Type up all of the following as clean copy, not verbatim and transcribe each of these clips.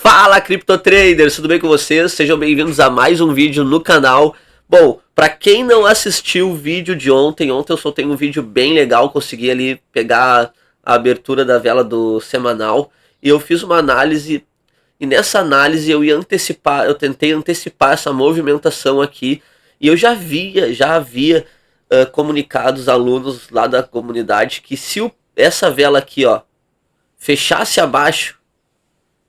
Fala, Crypto Traders, tudo bem com vocês? Sejam bem-vindos a mais um vídeo no canal. Bom, para quem não assistiu o vídeo de ontem eu soltei um vídeo bem legal, consegui ali pegar a abertura da vela do semanal e eu fiz uma análise, e nessa análise eu tentei antecipar essa movimentação aqui, e eu já havia comunicado aos alunos lá da comunidade que se essa vela aqui, ó, fechasse abaixo,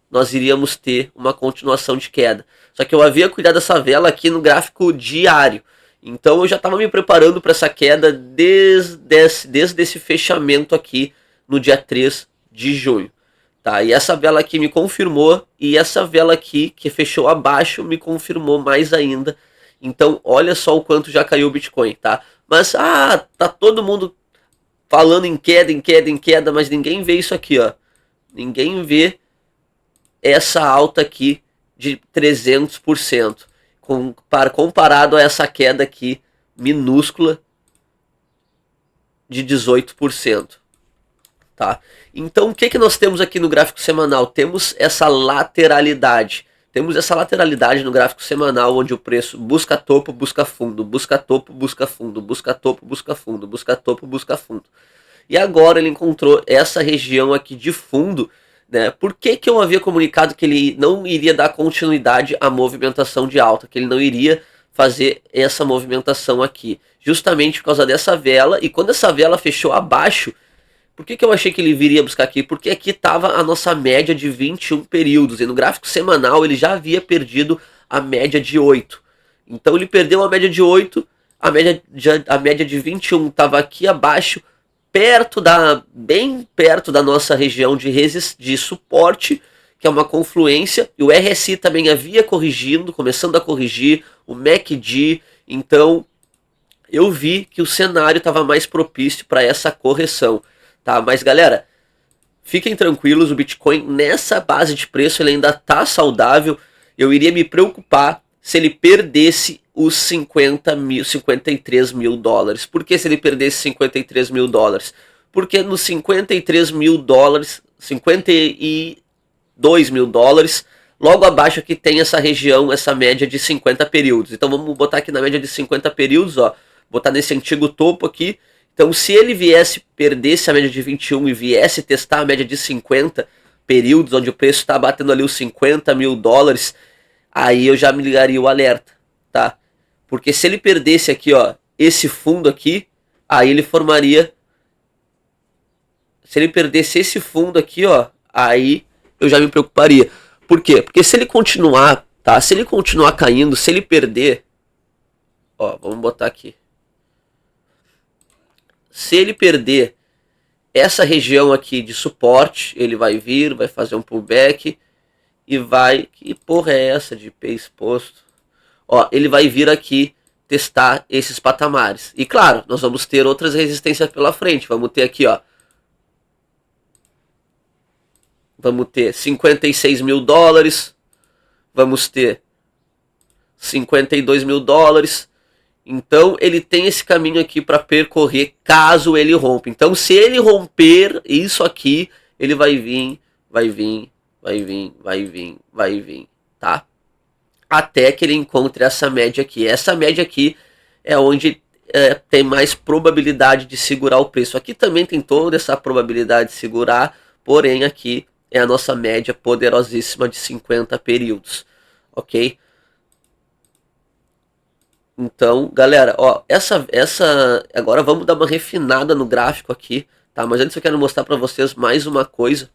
nós iríamos ter uma continuação de queda. Só que eu havia cuidado dessa vela aqui no gráfico diário. Então eu já estava me preparando para essa queda desde esse fechamento aqui no dia 3 de junho. Tá? E essa vela aqui me confirmou, e essa vela aqui que fechou abaixo me confirmou mais ainda. Então olha só o quanto já caiu o Bitcoin, tá? Mas tá todo mundo falando em queda, mas ninguém vê isso aqui, ó. Ninguém vê essa alta aqui de 300%, comparado a essa queda aqui minúscula de 18%. Tá? Então o que nós temos aqui no gráfico semanal? Temos essa lateralidade. Temos essa lateralidade no gráfico semanal, onde o preço busca topo, busca fundo, busca topo, busca fundo, busca topo, busca fundo, busca topo, busca fundo. E agora ele encontrou essa região aqui de fundo, né? Por que eu havia comunicado que ele não iria dar continuidade à movimentação de alta, que ele não iria fazer essa movimentação aqui? Justamente por causa dessa vela, e quando essa vela fechou abaixo, por que eu achei que ele viria buscar aqui? Porque aqui estava a nossa média de 21 períodos, e no gráfico semanal ele já havia perdido a média de 8. Então ele perdeu a média de 8, a média de 21 estava aqui abaixo, bem perto da nossa região de suporte, que é uma confluência, e o RSI também havia começando a corrigir, o MACD. Então eu vi que o cenário estava mais propício para essa correção, tá? Mas galera, fiquem tranquilos, o Bitcoin nessa base de preço ele ainda está saudável. Eu iria me preocupar se ele perdesse os 53 mil dólares. Por que se ele perdesse 53 mil dólares? Porque nos 53 mil dólares, 52 mil dólares, logo abaixo aqui tem essa região, essa média de 50 períodos. Então vamos botar aqui na média de 50 períodos, ó, botar nesse antigo topo aqui. Então se ele perdesse a média de 21 e viesse testar a média de 50 períodos, onde o preço está batendo ali os 50 mil dólares, aí eu já me ligaria o alerta, tá? Porque se ele perdesse aqui, ó, esse fundo aqui, aí ele formaria... Se ele perdesse esse fundo aqui, ó, aí eu já me preocuparia. Por quê? Porque se ele continuar, tá? Se ele continuar caindo, se ele perder... Ó, vamos botar aqui. Se ele perder essa região aqui de suporte, ele vai vir, vai fazer um pullback e vai... Que porra é essa de P exposto? Ó, ele vai vir aqui testar esses patamares. E claro, nós vamos ter outras resistências pela frente. Vamos ter aqui, ó. Vamos ter 56 mil dólares. Vamos ter 52 mil dólares. Então ele tem esse caminho aqui para percorrer caso ele rompa. Então se ele romper isso aqui, ele vai vir, tá? Até que ele encontre essa média aqui. Essa média aqui é onde tem mais probabilidade de segurar o preço. Aqui também tem toda essa probabilidade de segurar, porém aqui é a nossa média poderosíssima de 50 períodos, ok? Então, galera, ó, agora vamos dar uma refinada no gráfico aqui, tá? Mas antes eu quero mostrar para vocês mais uma coisa.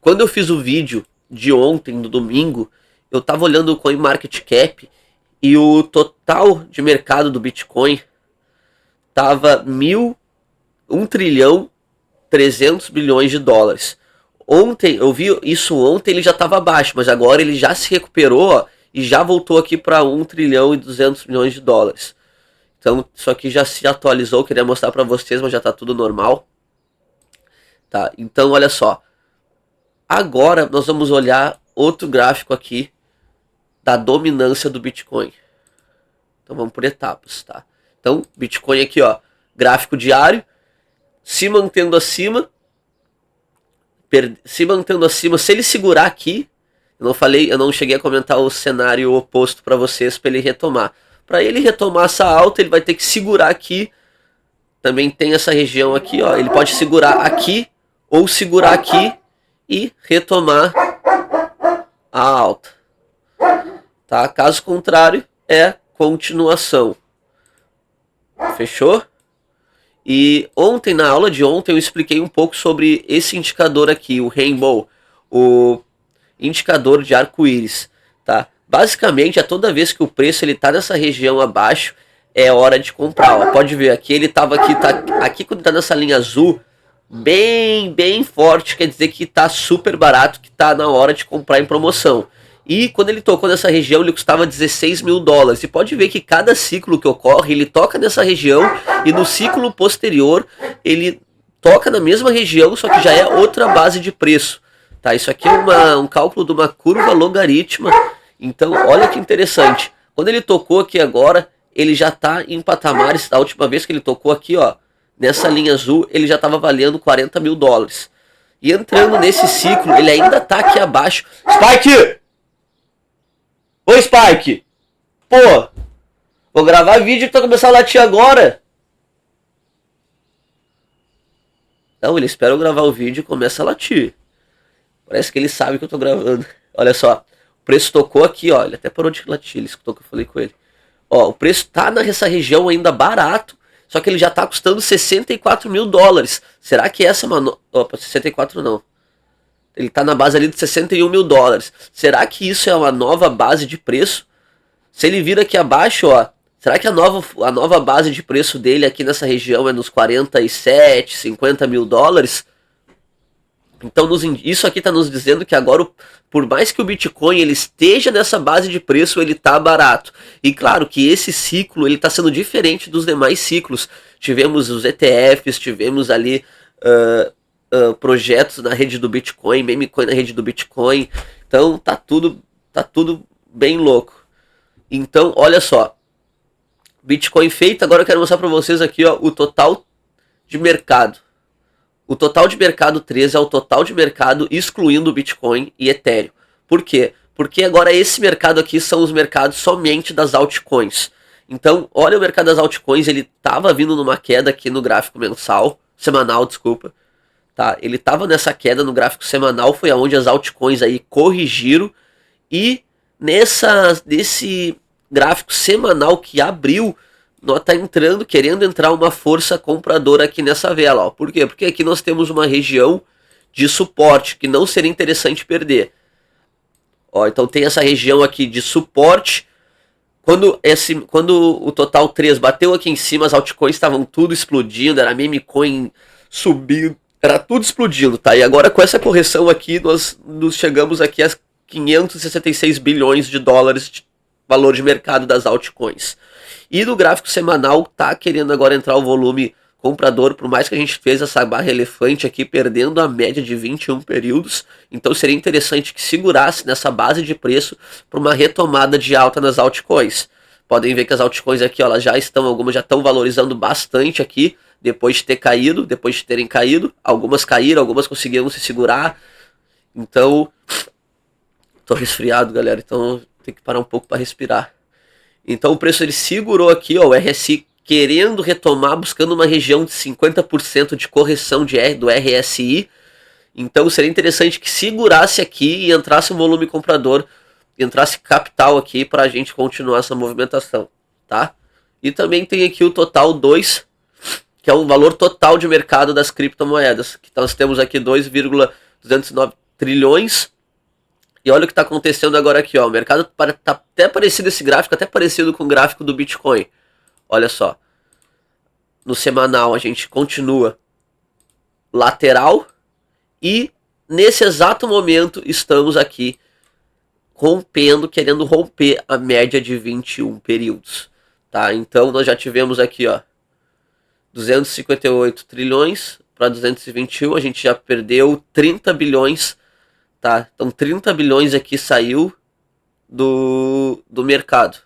Quando eu fiz o vídeo de ontem, no domingo, eu tava olhando o CoinMarketCap e o total de mercado do Bitcoin tava 1 trilhão 300 bilhões de dólares. Ontem, eu vi isso ontem, ele já estava abaixo, mas agora ele já se recuperou, ó, e já voltou aqui para 1 trilhão e 200 milhões de dólares. Então isso aqui já se atualizou, eu queria mostrar para vocês, mas já está tudo normal. Tá, então olha só. Agora nós vamos olhar outro gráfico aqui da dominância do Bitcoin. Então vamos por etapas, tá? Então Bitcoin aqui, ó, gráfico diário, se mantendo acima, se mantendo acima, se ele segurar aqui, eu não cheguei a comentar o cenário oposto para vocês para ele retomar. Para ele retomar essa alta, ele vai ter que segurar aqui. Também tem essa região aqui, ó. Ele pode segurar aqui ou segurar aqui e retomar a alta. Tá? Caso contrário, é continuação. Fechou? E ontem, na aula de ontem, eu expliquei um pouco sobre esse indicador aqui, o Rainbow, o indicador de arco-íris, tá? Basicamente, a toda vez que o preço ele tá nessa região abaixo, é hora de comprar, ó. Pode ver aqui, ele tava aqui, tá aqui quando tá nessa linha azul, bem forte, quer dizer que tá super barato, que tá na hora de comprar em promoção. E quando ele tocou nessa região, ele custava 16 mil dólares. E pode ver que cada ciclo que ocorre, ele toca nessa região e no ciclo posterior, ele toca na mesma região, só que já é outra base de preço. Tá? Isso aqui é um cálculo de uma curva logarítmica. Então, olha que interessante. Quando ele tocou aqui agora, ele já está em patamares. A última vez que ele tocou aqui, ó, nessa linha azul, ele já estava valendo 40 mil dólares. E entrando nesse ciclo, ele ainda está aqui abaixo. Spike! Oi, Spike! Pô! Vou gravar vídeo que tá começando a latir agora. Não, ele espera eu gravar o vídeo e começa a latir. Parece que ele sabe que eu tô gravando. Olha só. O preço tocou aqui, ó. Ele até parou de latir. Ele escutou que eu falei com ele. Ó, o preço tá nessa região ainda barato. Só que ele já tá custando 64 mil dólares. Será que essa é uma... Opa, 64 não. Ele tá na base ali de 61 mil dólares. Será que isso é uma nova base de preço? Se ele vir aqui abaixo, ó. Será que a nova base de preço dele aqui nessa região é nos 47, 50 mil dólares? Então isso aqui está nos dizendo que agora, por mais que o Bitcoin ele esteja nessa base de preço, ele está barato. E claro que esse ciclo ele está sendo diferente dos demais ciclos. Tivemos os ETFs, tivemos ali projetos na rede do Bitcoin, meme coin na rede do Bitcoin. Então tá tudo bem louco. Então olha só, Bitcoin feito. Agora eu quero mostrar para vocês aqui, ó, o total de mercado. O total de mercado 13 é o total de mercado excluindo Bitcoin e Ethereum. Por quê? Porque agora esse mercado aqui são os mercados somente das altcoins. Então, olha o mercado das altcoins, ele estava vindo numa queda aqui no gráfico semanal, desculpa. Tá? Ele estava nessa queda no gráfico semanal, foi aonde as altcoins aí corrigiram. E nesse gráfico semanal que abriu, nós tá querendo entrar uma força compradora aqui nessa vela, ó. Por quê? Porque aqui nós temos uma região de suporte que não seria interessante perder. Ó, então tem essa região aqui de suporte. Quando o total 3 bateu aqui em cima, as altcoins estavam tudo explodindo, era meme coin subindo, era tudo explodindo, tá? E agora com essa correção aqui, nós chegamos aqui a 566 bilhões de dólares de valor de mercado das altcoins. E no gráfico semanal tá querendo agora entrar o volume comprador, por mais que a gente fez essa barra elefante aqui, perdendo a média de 21 períodos. Então seria interessante que segurasse nessa base de preço para uma retomada de alta nas altcoins. Podem ver que as altcoins aqui, ó, elas algumas já estão valorizando bastante aqui, depois de terem caído. Algumas caíram, algumas conseguiram se segurar. Então, tô resfriado, galera, então tem que parar um pouco para respirar. Então o preço ele segurou aqui, ó, o RSI querendo retomar, buscando uma região de 50% de correção do RSI. Então seria interessante que segurasse aqui e entrasse um volume comprador, entrasse capital aqui para a gente continuar essa movimentação, tá? E também tem aqui o total 2, que é o valor total de mercado das criptomoedas, que nós temos aqui 2,209 trilhões. E olha o que está acontecendo agora aqui, ó. O mercado tá até parecido, esse gráfico, até parecido com o gráfico do Bitcoin. Olha só. No semanal a gente continua lateral. E nesse exato momento estamos aqui querendo romper a média de 21 períodos. Tá? Então nós já tivemos aqui, ó, 258 trilhões para 221. A gente já perdeu 30 bilhões. Tá, então 30 bilhões aqui saiu do mercado.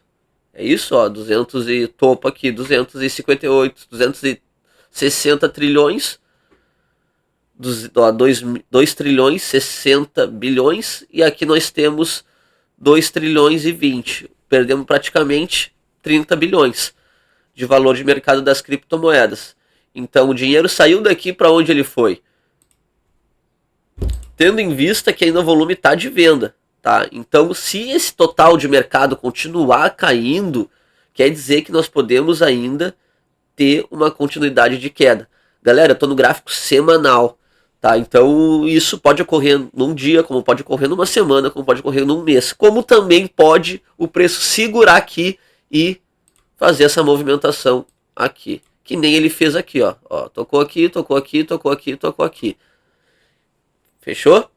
É isso, ó, 200 e topo aqui, 258, 260 trilhões 2 trilhões 60 bilhões e aqui nós temos 2 trilhões e 20. Perdemos praticamente 30 bilhões de valor de mercado das criptomoedas. Então o dinheiro saiu daqui para onde ele foi? Tendo em vista que ainda o volume está de venda. Tá? Então se esse total de mercado continuar caindo, quer dizer que nós podemos ainda ter uma continuidade de queda. Galera, eu estou no gráfico semanal. Tá? Então isso pode ocorrer num dia, como pode ocorrer numa semana, como pode ocorrer num mês. Como também pode o preço segurar aqui e fazer essa movimentação aqui. Que nem ele fez aqui, ó. Tocou aqui, tocou aqui, tocou aqui, tocou aqui. Fechou?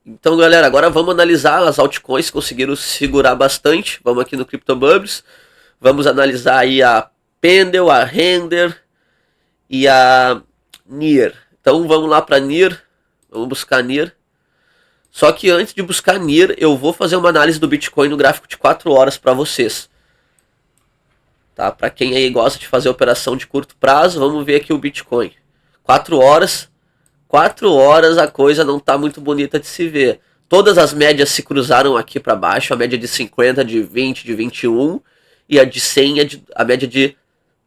Então, galera, agora vamos analisar as altcoins que conseguiram segurar bastante. Vamos aqui no CryptoBubbles. Vamos analisar aí a Pendle, a Render e a NIR. Então vamos lá para NIR. Vamos buscar NIR. Só que antes de buscar NIR, eu vou fazer uma análise do Bitcoin no gráfico de 4 horas para vocês. Tá? Para quem aí gosta de fazer operação de curto prazo, vamos ver aqui o Bitcoin. 4 horas. 4 horas a coisa não está muito bonita de se ver. Todas as médias se cruzaram aqui para baixo. A média de 50, de 20, de 21. E a de 100, a média de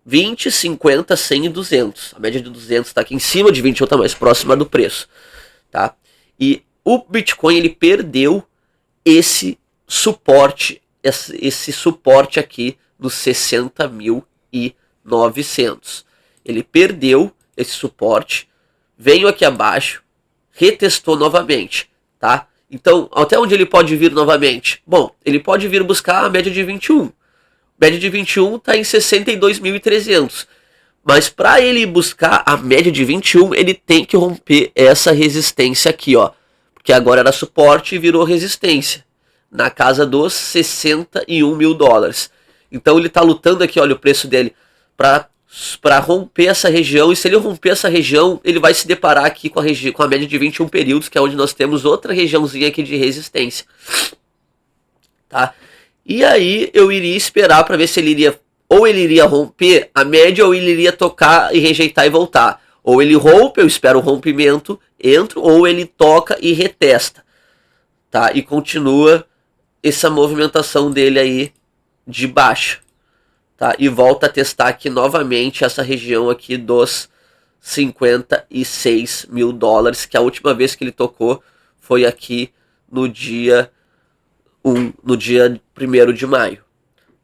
20, 50, 100 e 200. A média de 200 está aqui em cima, de 21 está mais próxima do preço. Tá? E o Bitcoin ele perdeu esse suporte aqui nos 60.900. Ele perdeu esse suporte, veio aqui abaixo, retestou novamente, tá? Então, até onde ele pode vir novamente? Bom, ele pode vir buscar a média de 21. A média de 21 está em 62.300. Mas para ele buscar a média de 21, ele tem que romper essa resistência aqui, ó. Porque agora era suporte e virou resistência. Na casa dos 61 mil dólares. Então ele está lutando aqui, olha o preço dele, para romper essa região. E se ele romper essa região, ele vai se deparar aqui com a média de 21 períodos, que é onde nós temos outra regiãozinha aqui de resistência. Tá? E aí eu iria esperar para ver se ele iria, ou ele iria romper a média, ou ele iria tocar e rejeitar e voltar. Ou ele rompe, eu espero o rompimento, entro, ou ele toca e retesta. Tá? E continua essa movimentação dele aí de baixa. Tá? E volta a testar aqui novamente essa região aqui dos 56 mil dólares, que a última vez que ele tocou foi aqui no dia 1º de maio.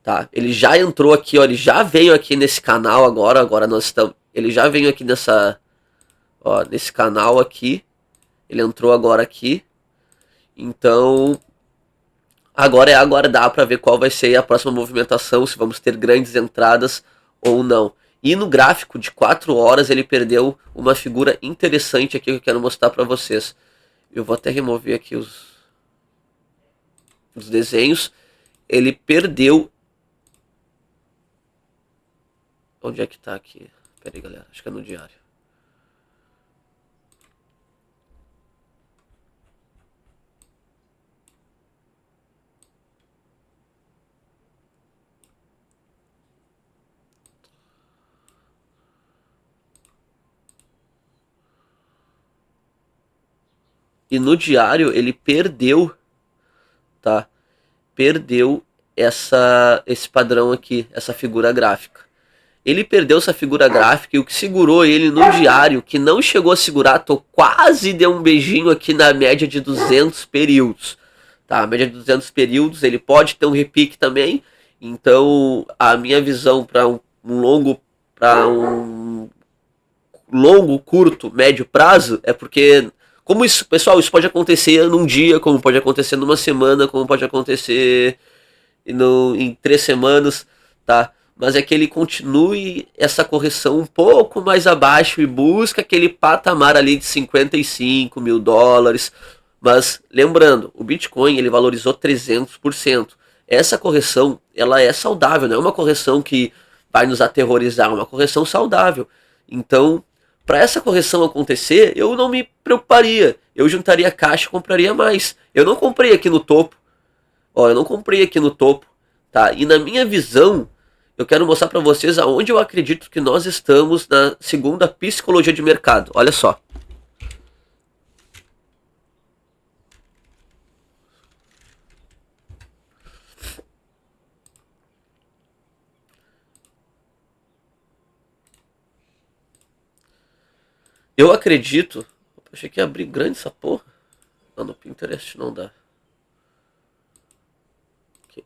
Tá? Ele já entrou aqui, ó, ele já veio aqui nesse canal agora nós estamos, ele já veio aqui nesse canal aqui, ele entrou agora aqui, então agora é aguardar para ver qual vai ser a próxima movimentação, se vamos ter grandes entradas ou não. E no gráfico de 4 horas ele perdeu uma figura interessante aqui que eu quero mostrar para vocês. Eu vou até remover aqui os desenhos. Ele perdeu... Onde é que tá aqui? Pera aí, galera, acho que é no diário. E no diário ele perdeu, tá? Perdeu esse padrão aqui, essa figura gráfica. Ele perdeu essa figura gráfica e o que segurou ele no diário, que não chegou a segurar, quase deu um beijinho aqui na média de 200 períodos. Tá? A média de 200 períodos, ele pode ter um repique também. Então, a minha visão para um longo, curto, médio prazo é porque... Como isso, pessoal, isso pode acontecer num dia, como pode acontecer numa semana, como pode acontecer em 3 semanas, tá? Mas é que ele continue essa correção um pouco mais abaixo e busca aquele patamar ali de 55 mil dólares. Mas lembrando, o Bitcoin ele valorizou 300%. Essa correção, ela é saudável, não é uma correção que vai nos aterrorizar, é uma correção saudável. Então... para essa correção acontecer, eu não me preocuparia. Eu juntaria caixa e compraria mais. Eu não comprei aqui no topo. Ó, eu não comprei aqui no topo. Tá? E na minha visão, eu quero mostrar para vocês aonde eu acredito que nós estamos na segunda psicologia de mercado. Olha só. Eu acredito... Achei que ia abrir grande essa porra. Não, no Pinterest não dá. Aqui.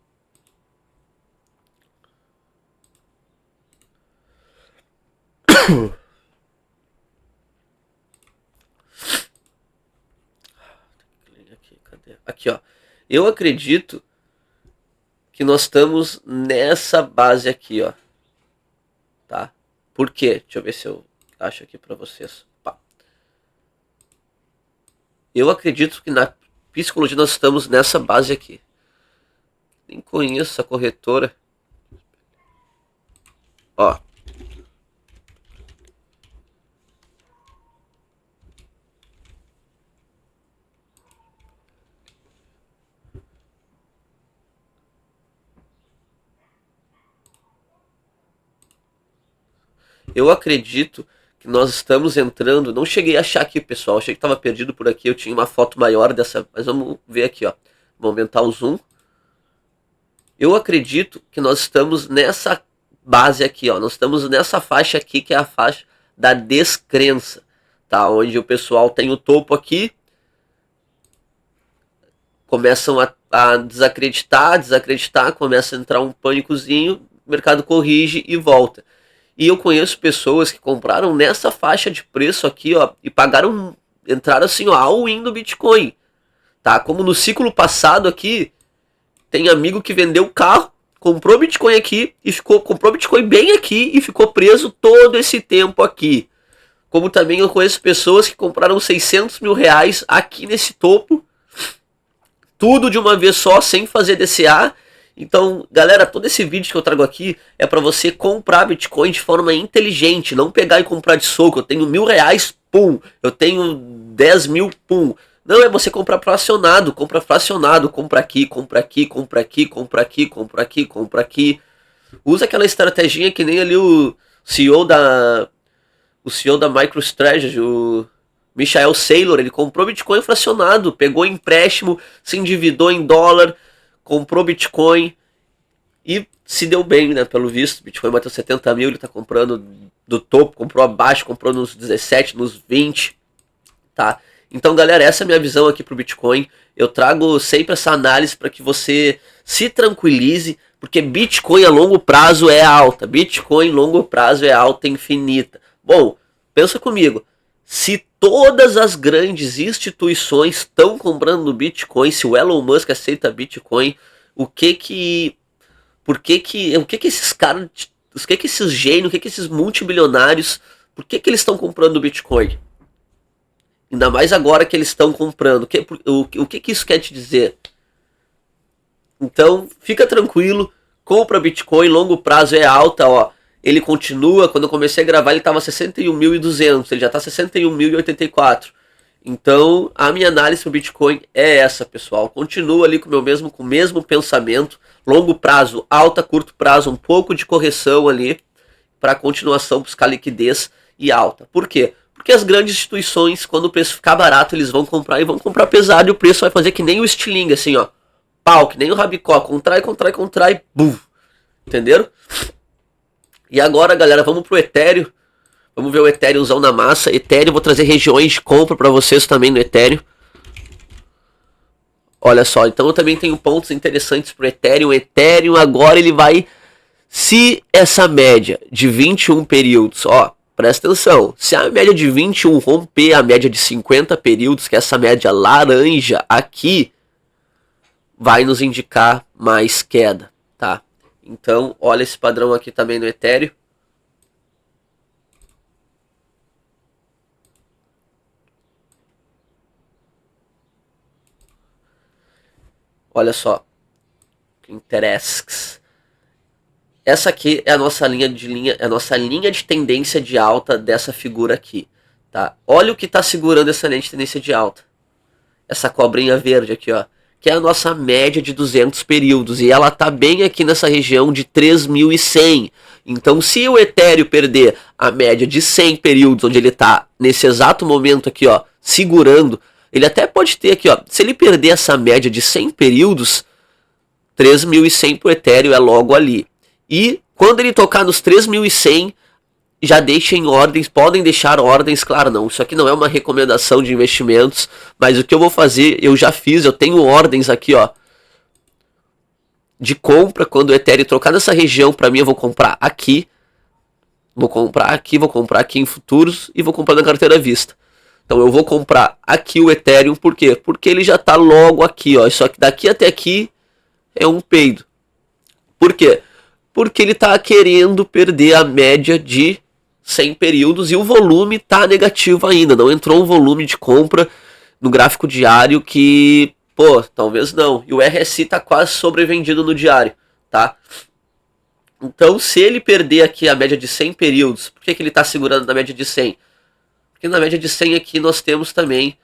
Aqui, ó. Eu acredito que nós estamos nessa base aqui, ó. Tá? Por quê? Deixa eu ver se eu acho aqui pra vocês. Pá. Eu acredito que na psicologia nós estamos nessa base aqui. Nem conheço essa corretora. Ó. Eu acredito que nós estamos entrando... Não cheguei a achar aqui, pessoal. Achei que estava perdido por aqui. Eu tinha uma foto maior dessa... Mas vamos ver aqui, ó. Vou aumentar o zoom. Eu acredito que nós estamos nessa base aqui, ó. Nós estamos nessa faixa aqui, que é a faixa da descrença. Tá? Onde o pessoal tem o topo aqui. Começam a desacreditar. Começa a entrar um pânicozinho. O mercado corrige e volta. E eu conheço pessoas que compraram nessa faixa de preço aqui, ó, e pagaram, entraram assim, ó, all-in no Bitcoin, tá? Como no ciclo passado aqui, tem amigo que vendeu o carro, comprou Bitcoin aqui e comprou Bitcoin bem aqui e ficou preso todo esse tempo aqui. Como também eu conheço pessoas que compraram 600 mil reais aqui nesse topo, tudo de uma vez só, sem fazer DCA. Então, galera, todo esse vídeo que eu trago aqui é para você comprar Bitcoin de forma inteligente, não pegar e comprar de soco. Eu tenho 1.000 reais, pum. Eu tenho 10 mil, pum. Não, é você comprar fracionado, compra aqui, compra aqui, compra aqui, compra aqui, compra aqui, compra aqui. Usa aquela estratégia que nem ali o CEO da MicroStrategy, o Michael Saylor, ele comprou Bitcoin fracionado, pegou empréstimo, se endividou em dólar, comprou Bitcoin e se deu bem, né? Pelo visto, Bitcoin bateu 70 mil, ele tá comprando do topo, comprou abaixo, comprou nos 17, nos 20, tá? Então, galera, essa é a minha visão aqui pro Bitcoin. Eu trago sempre essa análise para que você se tranquilize, porque Bitcoin a longo prazo é alta, Bitcoin a longo prazo é alta infinita. Bom, pensa comigo, se todas as grandes instituições estão comprando Bitcoin, se o Elon Musk aceita Bitcoin, o que esses caras, o que esses gênios, o que esses multibilionários, por que eles estão comprando Bitcoin? Ainda mais agora que eles estão comprando. O que isso quer te dizer? Então, fica tranquilo, compra Bitcoin, longo prazo é alta, ó. Ele continua, quando eu comecei a gravar ele estava 61.200, ele já está 61.084. Então, a minha análise para o Bitcoin é essa, pessoal. Continua ali com o mesmo pensamento. Longo prazo, alta, curto prazo, um pouco de correção ali para continuação buscar liquidez e alta. Por quê? Porque as grandes instituições, quando o preço ficar barato, eles vão comprar e vão comprar pesado e o preço vai fazer que nem o Stiling, assim, ó. Pau, que nem o Rabicó, contrai, bum. Entenderam? E agora, galera, vamos pro Ethereum. Vamos ver o Ethereumzão na massa. Ethereum, vou trazer regiões de compra para vocês também no Ethereum. Olha só, então eu também tenho pontos interessantes pro Ethereum. O Ethereum agora ele vai... Se essa média de 21 períodos, ó, presta atenção. Se a média de 21 romper a média de 50 períodos, que é essa média laranja aqui, vai nos indicar mais queda, tá? Então, olha esse padrão aqui também no Ethereum. Olha só. Interests. Essa aqui é a nossa linha de tendência de alta dessa figura aqui, tá? Olha o que está segurando essa linha de tendência de alta. Essa cobrinha verde aqui, ó. que é a nossa média de 200 períodos, e ela tá bem aqui nessa região de 3.100. Então, se o Ethereum perder a média de 100 períodos, onde ele tá nesse exato momento aqui, ó, segurando, ele até pode ter aqui, ó, se ele perder essa média de 100 períodos, 3.100 pro Ethereum é logo ali. E quando ele tocar nos 3.100, já deixem ordens, podem deixar ordens, claro não, isso aqui não é uma recomendação de investimentos, mas o que eu vou fazer, eu já fiz, eu tenho ordens aqui, ó, de compra. Quando o Ethereum trocar nessa região, para mim eu vou comprar aqui, vou comprar aqui em futuros e vou comprar na carteira à vista. Então eu vou comprar aqui o Ethereum, por quê? Porque ele já tá logo aqui, ó, só que daqui até aqui é um peido. Por quê? Porque ele tá querendo perder a média de 100 períodos e o volume tá negativo ainda, não entrou um volume de compra no gráfico diário que, pô, talvez não. E o RSI tá quase sobrevendido no diário, tá? Então, se ele perder aqui a média de 100 períodos, por que ele tá segurando na média de 100? Porque na média de 100 aqui nós temos também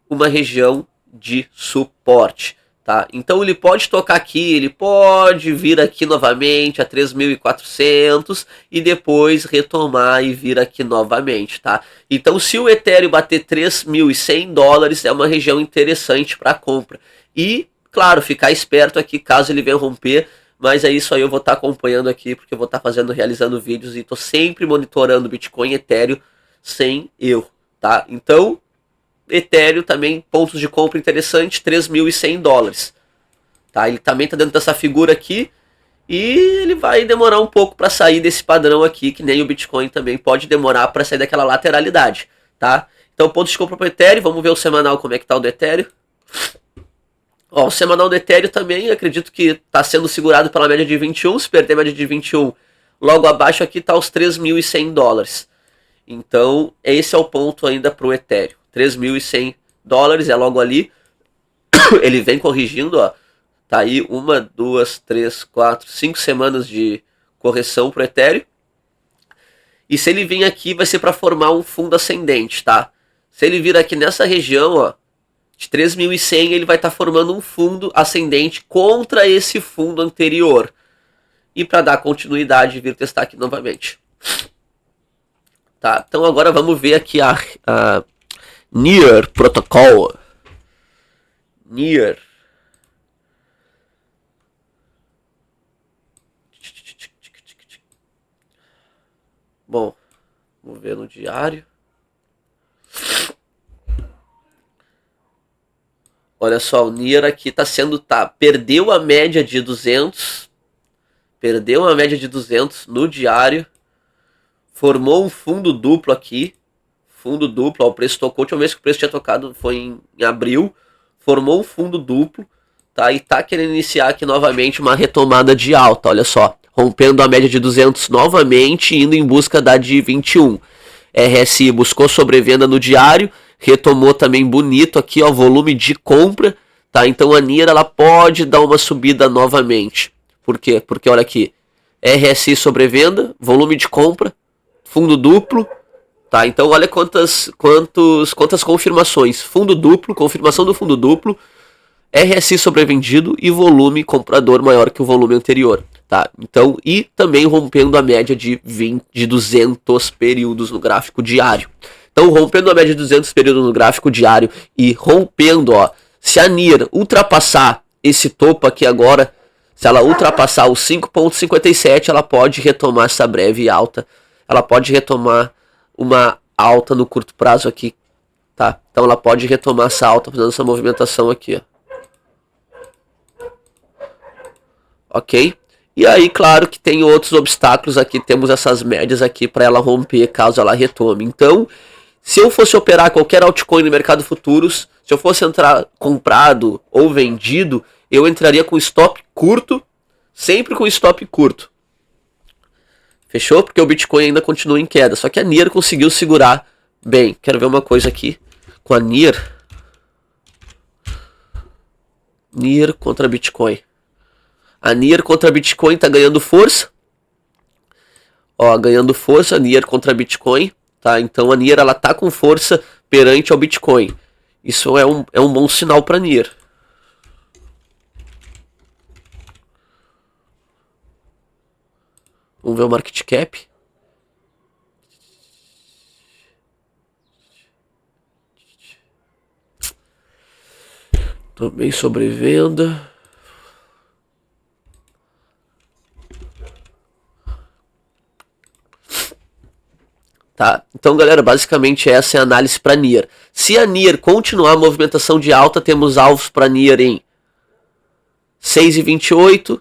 uma região de suporte. Tá? Então ele pode tocar aqui, ele pode vir aqui novamente a 3.400 e depois retomar e vir aqui novamente, tá? Então se o Ethereum bater 3.100 dólares é uma região interessante para compra. E, claro, ficar esperto aqui caso ele venha romper, mas é isso aí, eu vou estar acompanhando aqui, porque eu vou estar realizando vídeos e estou sempre monitorando Bitcoin e Ethereum sem erro, tá? Então, Ethereum também, pontos de compra interessante, 3.100 dólares. Tá? Ele também está dentro dessa figura aqui e ele vai demorar um pouco para sair desse padrão aqui, que nem o Bitcoin também pode demorar para sair daquela lateralidade. Tá? Então, pontos de compra para o Ethereum, vamos ver o semanal como é que está o do Ethereum. Ó, o semanal do Ethereum também, acredito que está sendo segurado pela média de 21, se perder a média de 21, logo abaixo aqui está os 3.100 dólares. Então, esse é o ponto ainda para o Ethereum. 3.100 dólares é logo ali. Ele vem corrigindo, ó. Tá aí 1, 2, 3, 4, 5 semanas de correção pro Ethereum. E se ele vir aqui, vai ser para formar um fundo ascendente, tá? Se ele vir aqui nessa região, ó, de 3.100, ele vai estar formando um fundo ascendente contra esse fundo anterior. E para dar continuidade, vir testar aqui novamente. Tá? Então agora vamos ver aqui a Near Protocol. Near. Bom, vamos ver no diário. Olha só, o Near aqui tá sendo, perdeu a média de 200. Perdeu a média de 200 no diário. Formou um fundo duplo aqui. Fundo duplo, ó, o preço tocou. A última vez que o preço tinha tocado foi em abril. Formou um fundo duplo, tá? E tá querendo iniciar aqui novamente uma retomada de alta, olha só. Rompendo a média de 200 novamente, indo em busca da de 21. RSI buscou sobrevenda no diário, retomou também bonito aqui, ó, volume de compra, tá? Então a Near, ela pode dar uma subida novamente. Por quê? Porque olha aqui, RSI sobrevenda, volume de compra, fundo duplo, tá? Então olha quantas confirmações. Fundo duplo, confirmação do fundo duplo, RSI sobrevendido e volume comprador maior que o volume anterior, tá? Então, e também rompendo a média de 200 períodos no gráfico diário. Então, rompendo a média de 200 períodos no gráfico diário e rompendo, ó, se a Near ultrapassar esse topo aqui agora, se ela ultrapassar os 5.57, ela pode retomar essa breve alta. Ela pode retomar uma alta no curto prazo aqui, tá? Então ela pode retomar essa alta fazendo essa movimentação aqui, ó. Ok? E aí, claro que tem outros obstáculos aqui, temos essas médias aqui para ela romper caso ela retome. Então, se eu fosse operar qualquer altcoin no mercado futuros, se eu fosse entrar comprado ou vendido, eu entraria com stop curto, sempre com stop curto. Fechou? Porque o Bitcoin ainda continua em queda, só que a Near conseguiu segurar bem. Quero ver uma coisa aqui com a Near. Near contra Bitcoin. A Near contra Bitcoin tá ganhando força. Ó, ganhando força, a Near contra Bitcoin, tá? Então a Near, ela tá com força perante ao Bitcoin. Isso é um bom sinal para Near. Vamos ver o market cap. Também sobrevenda. Tá? Então, galera, basicamente essa é a análise para NIR. Se a NIR continuar a movimentação de alta, temos alvos para NIR em 6,28,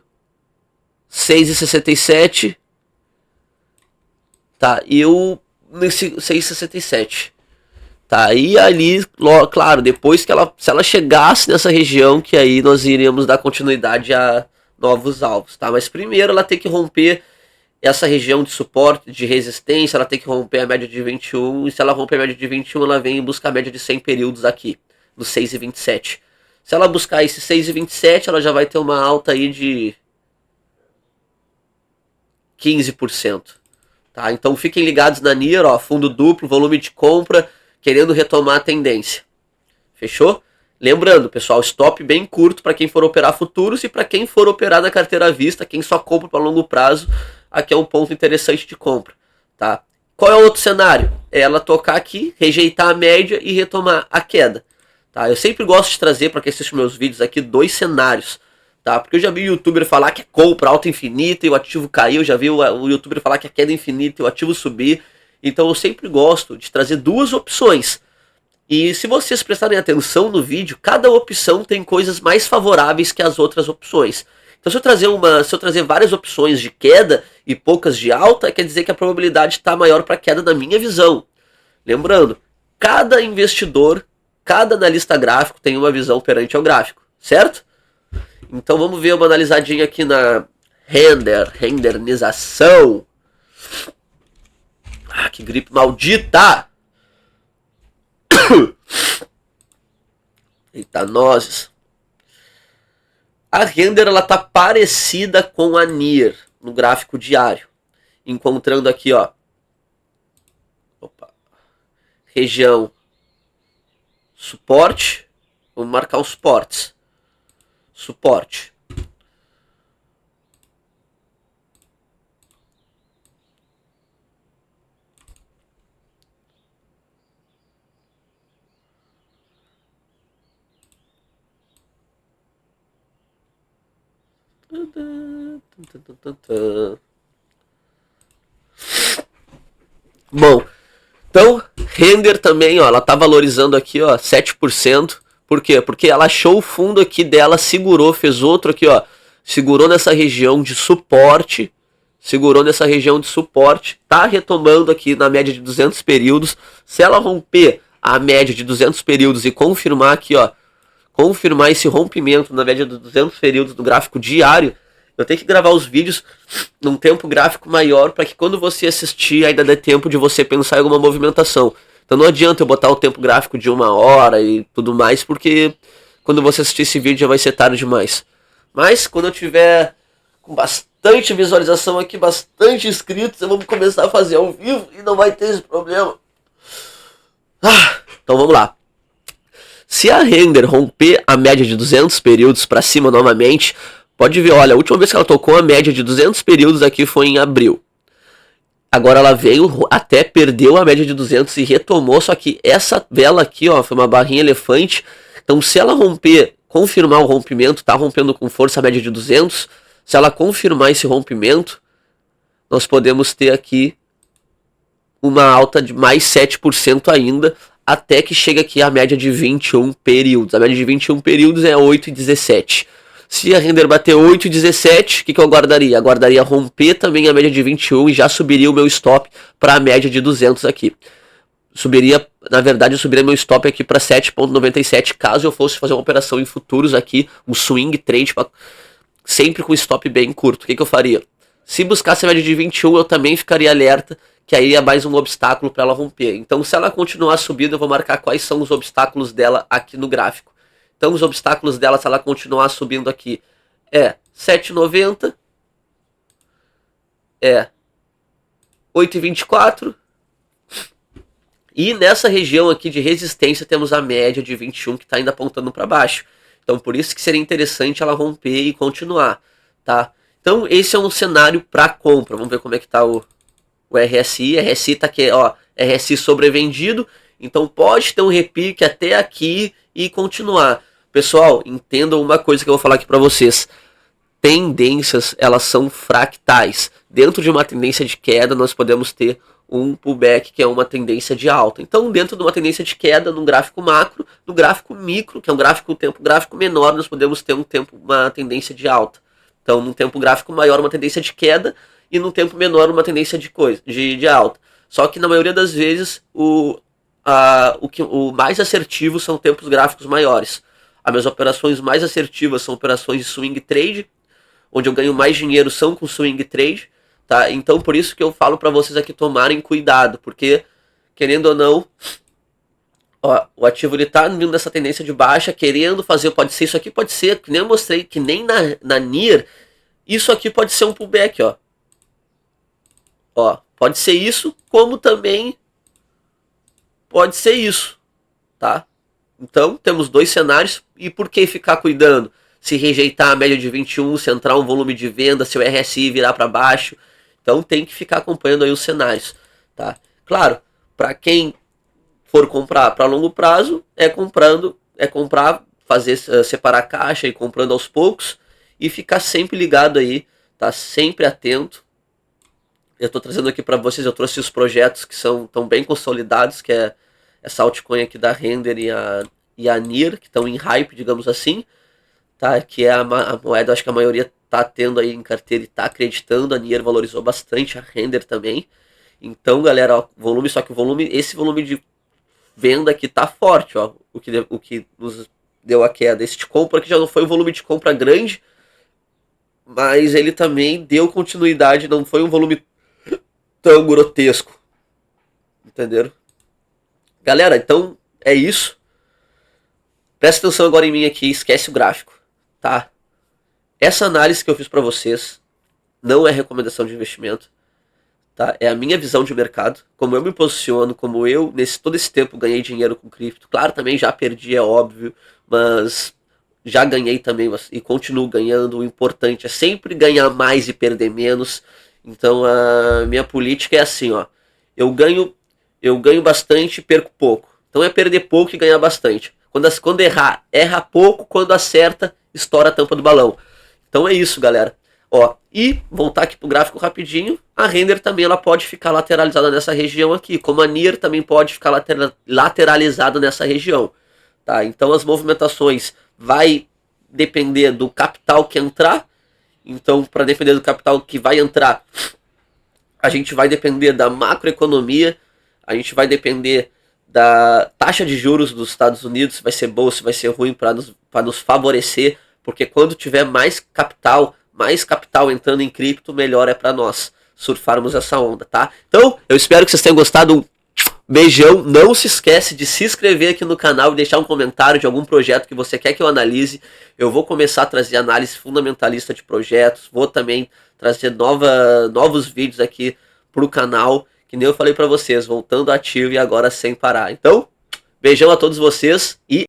6,67, tá? E o 6,67. Tá? E ali, claro, depois que se ela chegasse nessa região, que aí nós iríamos dar continuidade a novos alvos, tá? Mas primeiro ela tem que romper essa região de suporte, de resistência, ela tem que romper a média de 21, e se ela romper a média de 21, ela vem e busca a média de 100 períodos aqui, no 6,27. Se ela buscar esse 6,27, ela já vai ter uma alta aí de 15%. Tá? Então fiquem ligados na NIR, ó, fundo duplo, volume de compra, querendo retomar a tendência. Fechou? Lembrando, pessoal, stop bem curto para quem for operar futuros e para quem for operar na carteira à vista, quem só compra para longo prazo, aqui é um ponto interessante de compra, tá? Qual é o outro cenário? É ela tocar aqui, rejeitar a média e retomar a queda, tá? Eu sempre gosto de trazer para quem assiste meus vídeos aqui 2 cenários, tá? Porque eu já vi o youtuber falar que é compra alta infinita e o ativo caiu, já vi o youtuber falar que é queda infinita e o ativo subir. Então eu sempre gosto de trazer 2 opções. E se vocês prestarem atenção no vídeo, cada opção tem coisas mais favoráveis que as outras opções. Então se eu trazer várias opções de queda e poucas de alta, quer dizer que a probabilidade está maior para queda na minha visão. Lembrando, cada investidor, cada analista gráfico tem uma visão perante ao gráfico, certo? Então vamos ver uma analisadinha aqui na renderização. Ah, que gripe maldita! Eita, nozes. A render ela tá parecida com a NIR no gráfico diário, encontrando aqui, ó, região suporte. Vamos marcar os suportes. Suporte. Bom, então render também, ó, ela tá valorizando aqui, ó, 7%. Por quê? Porque ela achou o fundo aqui dela, segurou, fez outro aqui, ó, segurou nessa região de suporte, tá retomando aqui na média de 200 períodos. Se ela romper a média de 200 períodos e confirmar aqui, ó, confirmar esse rompimento na média de 200 períodos do gráfico diário, eu tenho que gravar os vídeos num tempo gráfico maior para que quando você assistir ainda dê tempo de você pensar em alguma movimentação. Então não adianta eu botar o tempo gráfico de 1 hora e tudo mais, porque quando você assistir esse vídeo já vai ser tarde demais. Mas quando eu tiver com bastante visualização aqui, bastante inscritos, eu vou começar a fazer ao vivo e não vai ter esse problema. Então vamos lá. Se a render romper a média de 200 períodos para cima novamente, pode ver, olha, a última vez que ela tocou a média de 200 períodos aqui foi em abril. Agora ela veio, até perdeu a média de 200 e retomou, só que essa vela aqui, ó, foi uma barrinha elefante. Então se ela romper, confirmar o rompimento, tá rompendo com força a média de 200, se ela confirmar esse rompimento, nós podemos ter aqui uma alta de mais 7% ainda, até que chega aqui a média de 21 períodos. A média de 21 períodos é 8,17. Se a render bater 8,17, o que eu aguardaria? Aguardaria romper também a média de 21 e já subiria o meu stop para a média de 200 aqui. Na verdade, eu subiria meu stop aqui para 7,97 caso eu fosse fazer uma operação em futuros aqui, um swing trade, sempre com stop bem curto. O que eu faria? Se buscasse a média de 21, eu também ficaria alerta, que aí é mais um obstáculo para ela romper. Então, se ela continuar subindo, eu vou marcar quais são os obstáculos dela aqui no gráfico. Então, os obstáculos dela, se ela continuar subindo aqui, é 7,90, é 8,24, e nessa região aqui de resistência temos a média de 21 que está ainda apontando para baixo. Então, por isso que seria interessante ela romper e continuar, tá? Então esse é um cenário para compra. Vamos ver como é que está o RSI. RSI está aqui, ó, RSI sobrevendido. Então pode ter um repique até aqui e continuar. Pessoal, entendam uma coisa que eu vou falar aqui para vocês. Tendências, elas são fractais. Dentro de uma tendência de queda, nós podemos ter um pullback, que é uma tendência de alta. Então, dentro de uma tendência de queda, no gráfico macro, no gráfico micro, que é um tempo gráfico menor, nós podemos ter uma tendência de alta. Então, num tempo gráfico maior, uma tendência de queda, e num tempo menor, uma tendência de alta. Só que, na maioria das vezes, o mais assertivo são tempos gráficos maiores. As minhas operações mais assertivas são operações de swing trade, onde eu ganho mais dinheiro são com swing trade, tá? Então por isso que eu falo para vocês aqui tomarem cuidado, porque querendo ou não, ó, o ativo ele tá vindo nessa tendência de baixa, querendo fazer, pode ser isso aqui, pode ser, que nem eu mostrei, que nem na NIR, isso aqui pode ser um pullback, ó. Ó, pode ser isso, como também pode ser isso, tá? Então temos dois cenários, e por que ficar cuidando? Se rejeitar a média de 21, se entrar um volume de venda, se o RSI virar para baixo. Então tem que ficar acompanhando aí os cenários, tá? Claro, para quem for comprar para longo prazo, é comprar, fazer separar a caixa e comprando aos poucos e ficar sempre ligado aí, tá? Sempre atento. Eu estou trazendo aqui para vocês, eu trouxe os projetos que estão bem consolidados, que é essa altcoin aqui da Render e a NIR, que estão em hype, digamos assim. Tá, que é a moeda, acho que a maioria tá tendo aí em carteira e tá acreditando. A NIR valorizou bastante, a Render também. Então, galera, ó, volume, só que esse volume de venda aqui tá forte, ó, o que nos deu a queda. Esse de compra aqui já não foi um volume de compra grande, mas ele também deu continuidade, não foi um volume tão grotesco. Entenderam? Galera, então é isso. Presta atenção agora em mim aqui, esquece o gráfico. Tá? Essa análise que eu fiz para vocês não é recomendação de investimento, tá? É a minha visão de mercado, como eu me posiciono, como eu todo esse tempo ganhei dinheiro com cripto. Claro, também já perdi, é óbvio, mas já ganhei também e continuo ganhando. O importante é sempre ganhar mais e perder menos. Então a minha política é assim, ó. Eu ganho bastante e perco pouco. Então é perder pouco e ganhar bastante. Quando errar, erra pouco. Quando acerta, estoura a tampa do balão. Então é isso, galera. Ó, e voltar aqui pro gráfico rapidinho. A Render também ela pode ficar lateralizada nessa região aqui. Como a NIR também pode ficar lateralizada nessa região. Tá? Então as movimentações vai depender do capital que entrar. Então, para depender do capital que vai entrar, a gente vai depender da macroeconomia. A gente vai depender da taxa de juros dos Estados Unidos, se vai ser boa, se vai ser ruim, para nos favorecer, porque quando tiver mais capital entrando em cripto, melhor é para nós surfarmos essa onda, tá? Então, eu espero que vocês tenham gostado. Um beijão, não se esquece de se inscrever aqui no canal e deixar um comentário de algum projeto que você quer que eu analise. Eu vou começar a trazer análise fundamentalista de projetos, vou também trazer novos vídeos aqui pro canal, que nem eu falei para vocês, voltando ativo e agora sem parar. Então, beijão a todos vocês e